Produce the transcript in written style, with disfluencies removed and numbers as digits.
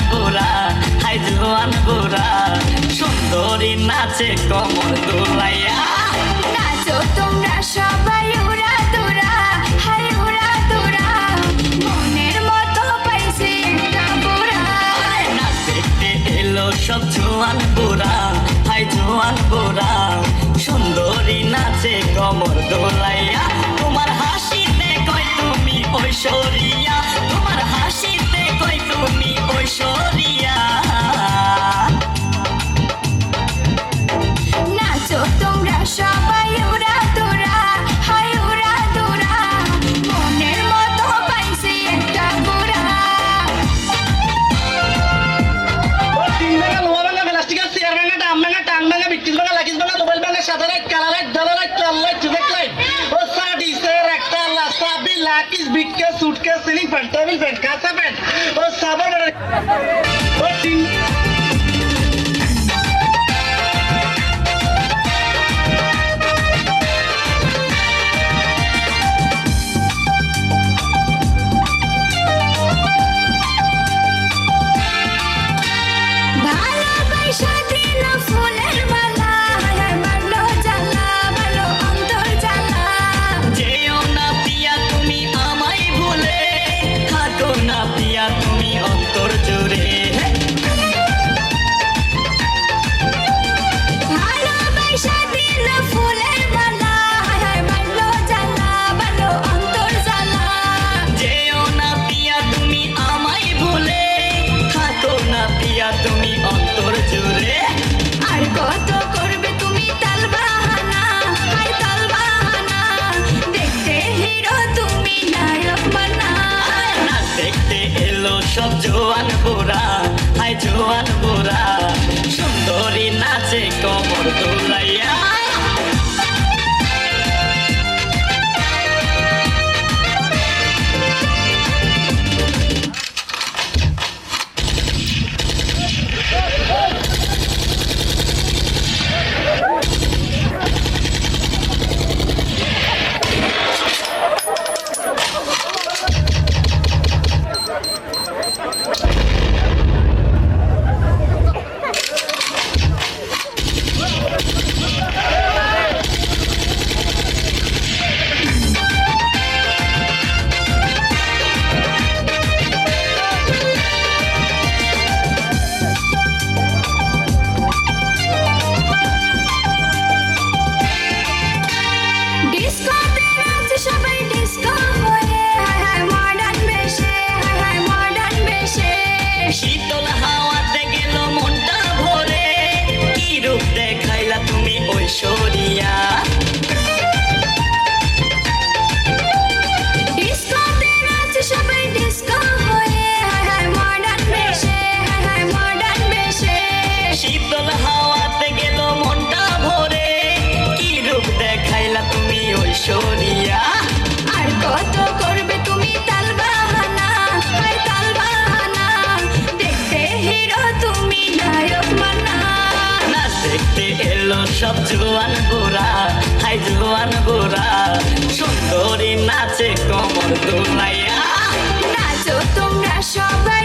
বুড়া হাই জোয়ান বুড়া সুন্দরী নাচে কমর দোলাইয়া নাচো তোমরা সবাই উড়া দুরা হাই উড়া দুরা মনের মতো পাইছে একটা বুড়া নাচ দেখতে এলো সব জোয়ান বুড়া হাই জোয়ান বুড়া সুন্দরী নাচে কমর দোলাইয়া তোমার হাসিতে কই তুমি ঐশ্বরিয়া তোমার হাসিতে কই তুমি ঐশ্বরিয়া নাচো তোমরা সবাই উড়া দুরা হাই উড়া দুরা মনের মতো পাইছে একটা বুড়া তিন ভাঙা লোহা ভাঙা প্লাস্টিক আর চেয়ার ভাঙা ডাম ভাঙা টাং ভাঙা বিক্রিজ ভাঙা লাগিজ ভাঙা মোবাইল ভাঙা সাদা লাইট কালা লাইট ধলা লাইট লাল লাইট চুবেক লাইট ও সাডি সের একটা লাসা বিলাকিস বিটকে সুটকে সিলিং ফ্যান টেবিল ফ্যান কাঁচা ফ্যান ও সাবার ও তিন ভালোবাসা দিল ফুলের মালা হায় মারলো জ্বালা ভালো অন্তর জ্বালা যেও না পিয়া তুমি আমায় ভুলে থাকো না পিয়া তুমি অন্তর জুড়ে ভালোবাসা দিল ফুলের মালা হায় মারলো জ্বালা ভালো অন্তর জ্বালা যেও না পিয়া তুমি আমায় ভুলে থাকো না পিয়া তুমি অন্তর জুড়ে আর কত করবে তুমি তাল বাহানা হায় তাল বাহানা দেখতে হিরো তুমি নায়ক বানা নাচ দেখতে এলো সব জোয়ান বুড়া হাই জোয়ান বুড়া সুন্দরী নাচে কমর দোলাইয়া ডিস্কোতে নাচে সবাই ডিস্কো হয়ে হায় হায় মডার্ন বেশে হায় হায় মডার্ন বেশে শীতল হাওয়াতে গেল মনটা ভরে কি রূপ দেখাইলা তুমি ঐশ্বরিয়া ডিস্কোতে নাচে সবাই ডিস্কো হয়ে হায় হায় মডার্ন বেশে হায় হায় মডার্ন বেশে শীতল হাওয়াতে গেল মনটা ভরে কি রূপ দেখাইলা তুমি ঐশ্বরিয়া আর কত করবে তুমি তাল বাহানা হায় তাল বাহানা দেখতে হিরো তুমি নায়ক বানা নাচ দেখতে এলো সব জোয়ান বুড়া হাই জোয়ান বুড়া সুন্দরী নাচে কমর দোলাইয়া নাচো তোমরা সবাই